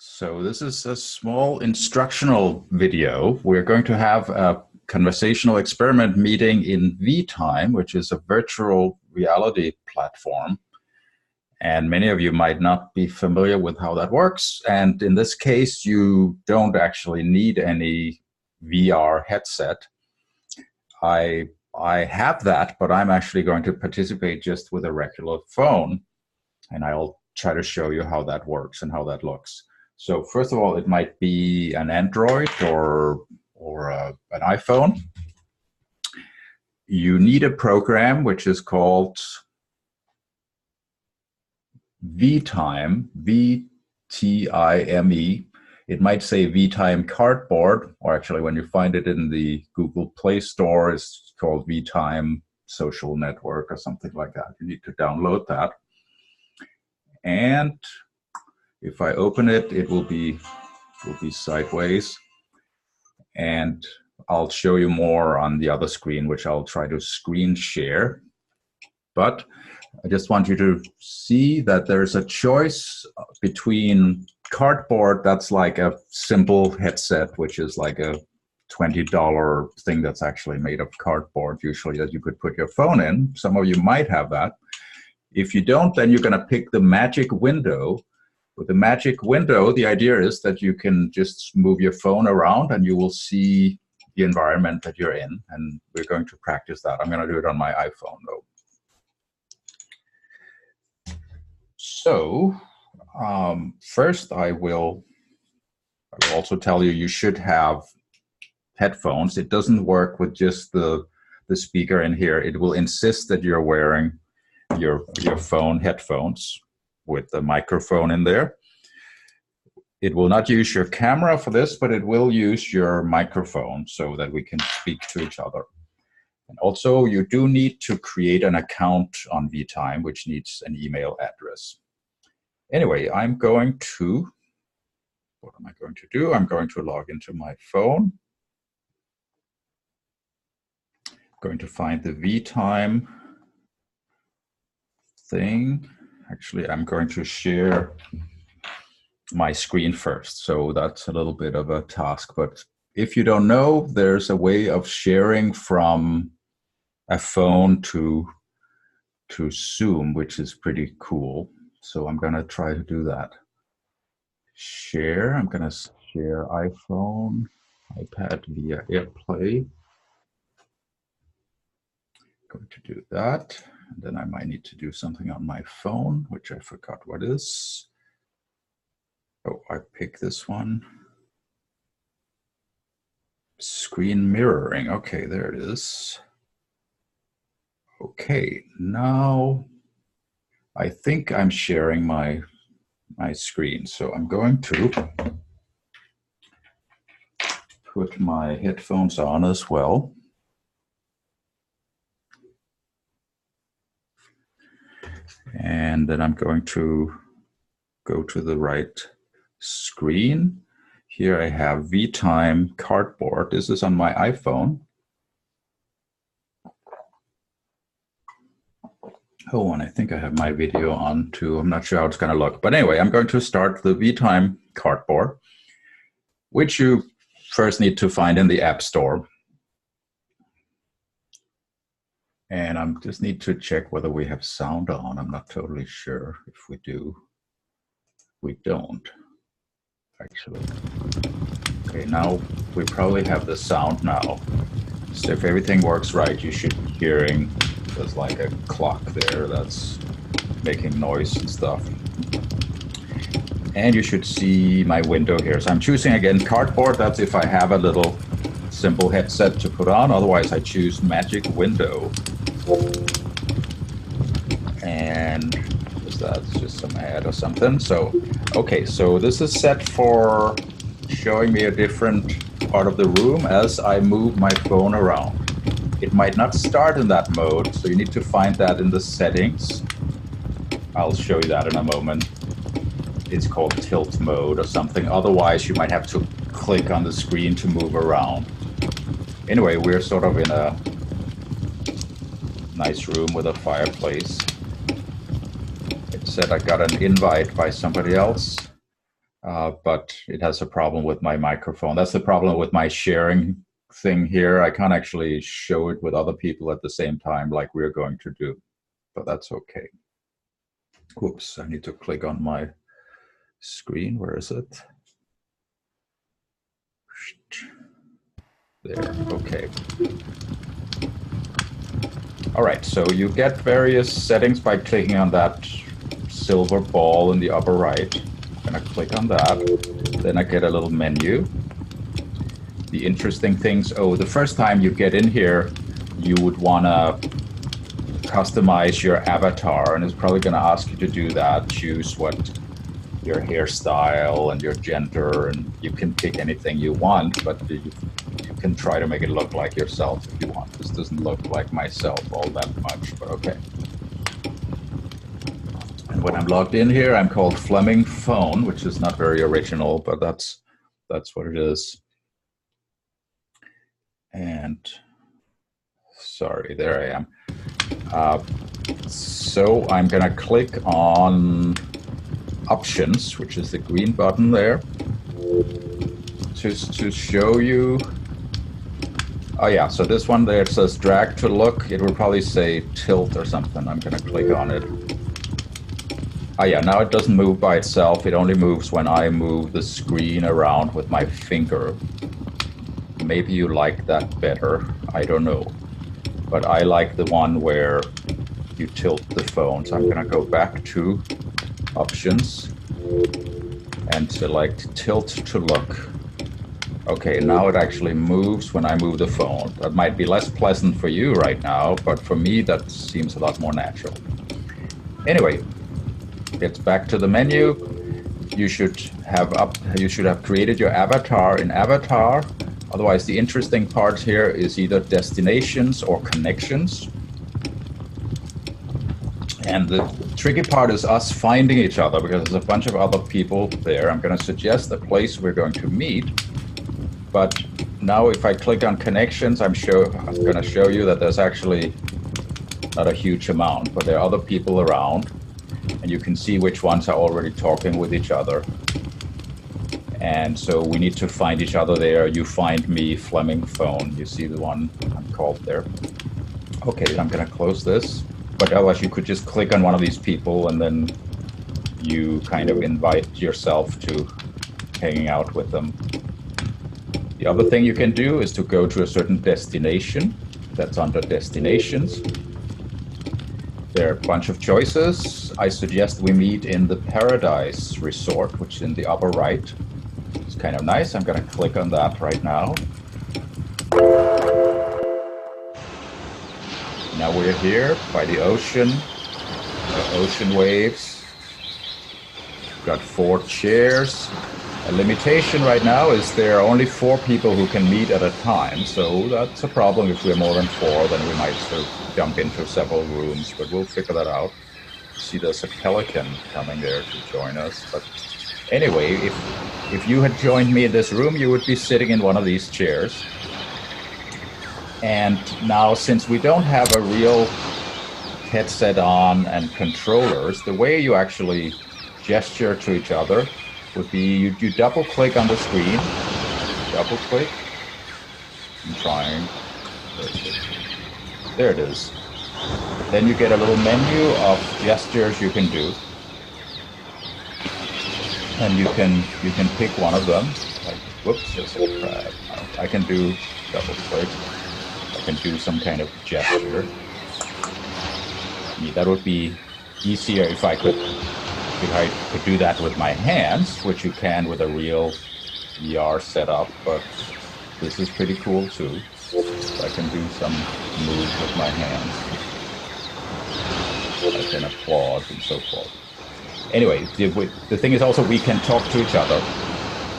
So this is a small instructional video. We're going to have a conversational experiment meeting in vTime, which is a virtual reality platform. And many of you might not be familiar with how that works. And in this case, you don't actually need any VR headset. I have that, but I'm actually going to participate just with a regular phone. And I'll try to show you how that works and how that looks. So first of all, it might be an Android or an iPhone. You need a program which is called vTime, V-T-I-M-E. It might say vTime Cardboard, or actually when you find it in the Google Play Store, it's called vTime Social Network or something like that. You need to download that. And if I open it, it will be sideways. And I'll show you more on the other screen, which I'll try to screen share. But I just want you to see that there's a choice between Cardboard, that's like a simple headset, which is like a $20 thing that's actually made of cardboard, usually, that you could put your phone in. Some of you might have that. If you don't, then you're going to pick the Magic Window. With the Magic Window, the idea is that you can just move your phone around and you will see the environment that you're in. And we're going to practice that. I'm going to do it on my iPhone, though. So first, I will also tell you should have headphones. It doesn't work with just the speaker in here. It will insist that you're wearing your phone headphones with the microphone in there. It will not use your camera for this, but it will use your microphone so that we can speak to each other. And also, you do need to create an account on vTime, which needs an email address. Anyway, what am I going to do? I'm going to log into my phone. I'm going to find the vTime thing. Actually, I'm going to share my screen first. So that's a little bit of a task. But if you don't know, there's a way of sharing from a phone to Zoom, which is pretty cool. So I'm going to try to do that. Share. I'm going to share iPhone, iPad via AirPlay. Going to do that. And then I might need to do something on my phone, which I forgot what is. Oh, I picked this one. Screen mirroring. Okay, there it is. Okay, now I think I'm sharing my screen. So I'm going to put my headphones on as well. And then I'm going to go to the right screen. Here I have vTime Cardboard. This is on my iPhone. Oh, and I think I have my video on too. I'm not sure how it's going to look. But anyway, I'm going to start the vTime Cardboard, which you first need to find in the App Store. And I just need to check whether we have sound on. I'm not totally sure if we do. We don't, actually. Okay, now we probably have the sound now. So if everything works right, you should be hearing there's like a clock there that's making noise and stuff. And you should see my window here. So I'm choosing again Cardboard. That's if I have a little simple headset to put on. Otherwise, I choose Magic Window. And that's just some ad or something. So, okay, so this is set for showing me a different part of the room as I move my phone around. It might not start in that mode, so you need to find that in the settings. I'll show you that in a moment. It's called tilt mode or something. Otherwise, you might have to click on the screen to move around. Anyway, we're sort of in a nice room with a fireplace. It said I got an invite by somebody else. but it has a problem with my microphone. That's the problem with my sharing thing here. I can't actually show it with other people at the same time like we're going to do, but that's okay. Whoops, I need to click on my screen. Where is it? There, okay. All right, so you get various settings by clicking on that silver ball in the upper right. I'm gonna click on that. Then I get a little menu. The interesting things, the first time you get in here, you would wanna customize your avatar, and it's probably gonna ask you to do that. Choose what your hairstyle and your gender, and you can pick anything you want, but you can try to make it look like yourself if you want. This doesn't look like myself all that much, but okay. And when I'm logged in here, I'm called Fleming Phone, which is not very original, but that's what it is. And sorry, there I am. So I'm gonna click on Options, which is the green button there, just to show you. Oh yeah, so this one there, it says drag to look. It will probably say tilt or something. I'm gonna click on it. Oh yeah, now it doesn't move by itself. It only moves when I move the screen around with my finger. Maybe you like that better, I don't know. But I like the one where you tilt the phone. So I'm gonna go back to Options and select tilt to look. Okay, now it actually moves when I move the phone. That might be less pleasant for you right now, but for me that seems a lot more natural. Anyway, it's back to the menu. You should have created your avatar in Avatar. Otherwise, the interesting part here is either destinations or connections. And the tricky part is us finding each other, because there's a bunch of other people there. I'm going to suggest a place we're going to meet. But now if I click on connections, I'm going to show you that there's actually not a huge amount, but there are other people around. And you can see which ones are already talking with each other. And so we need to find each other there. You find me, Fleming Phone. You see the one I'm called there. Okay, then I'm going to close this. But otherwise, you could just click on one of these people and then you kind of invite yourself to hanging out with them. The other thing you can do is to go to a certain destination. That's under Destinations. There are a bunch of choices. I suggest we meet in the Paradise Resort, which is in the upper right. It's kind of nice. I'm going to click on that right now. Now we're here by the ocean waves. We've got 4 chairs. A limitation right now is there are only 4 people who can meet at a time, so that's a problem. If we're more than 4, then we might sort of jump into several rooms, but we'll figure that out. See, there's a pelican coming there to join us, but anyway, if you had joined me in this room, you would be sitting in one of these chairs. And now, since we don't have a real headset on and controllers, the way you actually gesture to each other would be you double click on the screen, double click, I'm trying, there it is. Then you get a little menu of gestures you can do. And you can pick one of them, like, whoops, there's a crab. I can do double click. I can do some kind of gesture. That would be easier if I could do that with my hands, which you can with a real VR setup, but this is pretty cool too. I can do some moves with my hands. I can applaud and so forth. Anyway, the thing is also we can talk to each other.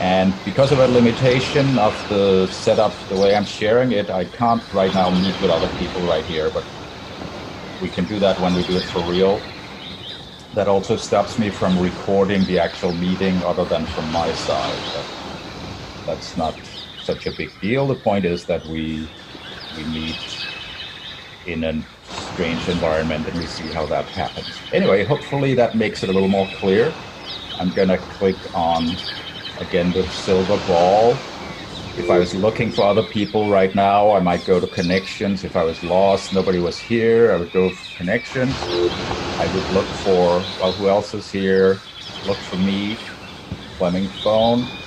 And because of a limitation of the setup, the way I'm sharing it, I can't right now meet with other people right here, but we can do that when we do it for real. That also stops me from recording the actual meeting other than from my side. That's not such a big deal. The point is that we meet in a strange environment and we see how that happens. Anyway, hopefully that makes it a little more clear. I'm gonna click on, again, the silver ball. If I was looking for other people right now, I might go to connections. If I was lost, nobody was here, I would go for connections. I would look for, well, who else is here? Look for me, Fleming phone,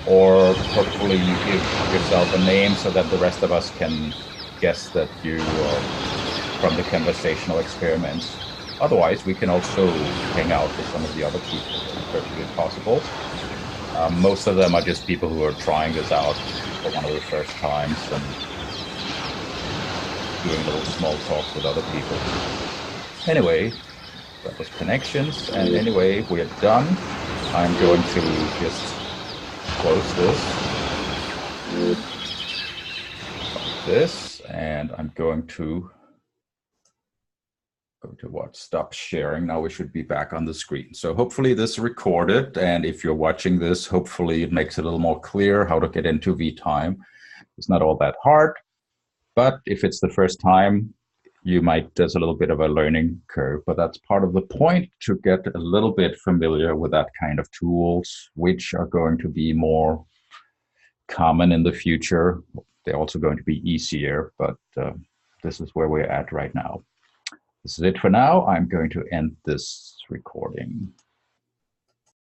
or hopefully you give yourself a name so that the rest of us can guess that you are from the conversational experiments. Otherwise, we can also hang out with some of the other people. It's perfectly possible. Most of them are just people who are trying this out for one of the first times and doing a little small talk with other people. Anyway, that was connections. And anyway, we're done. I'm going to just close this like this, and I'm going to what? Stop sharing. Now we should be back on the screen. So hopefully this recorded, and if you're watching this, hopefully it makes it a little more clear how to get into vTime. It's not all that hard, but if it's the first time, you might, there's a little bit of a learning curve, but that's part of the point, to get a little bit familiar with that kind of tools, which are going to be more common in the future. They're also going to be easier, but this is where we're at right now. This is it for now. I'm going to end this recording.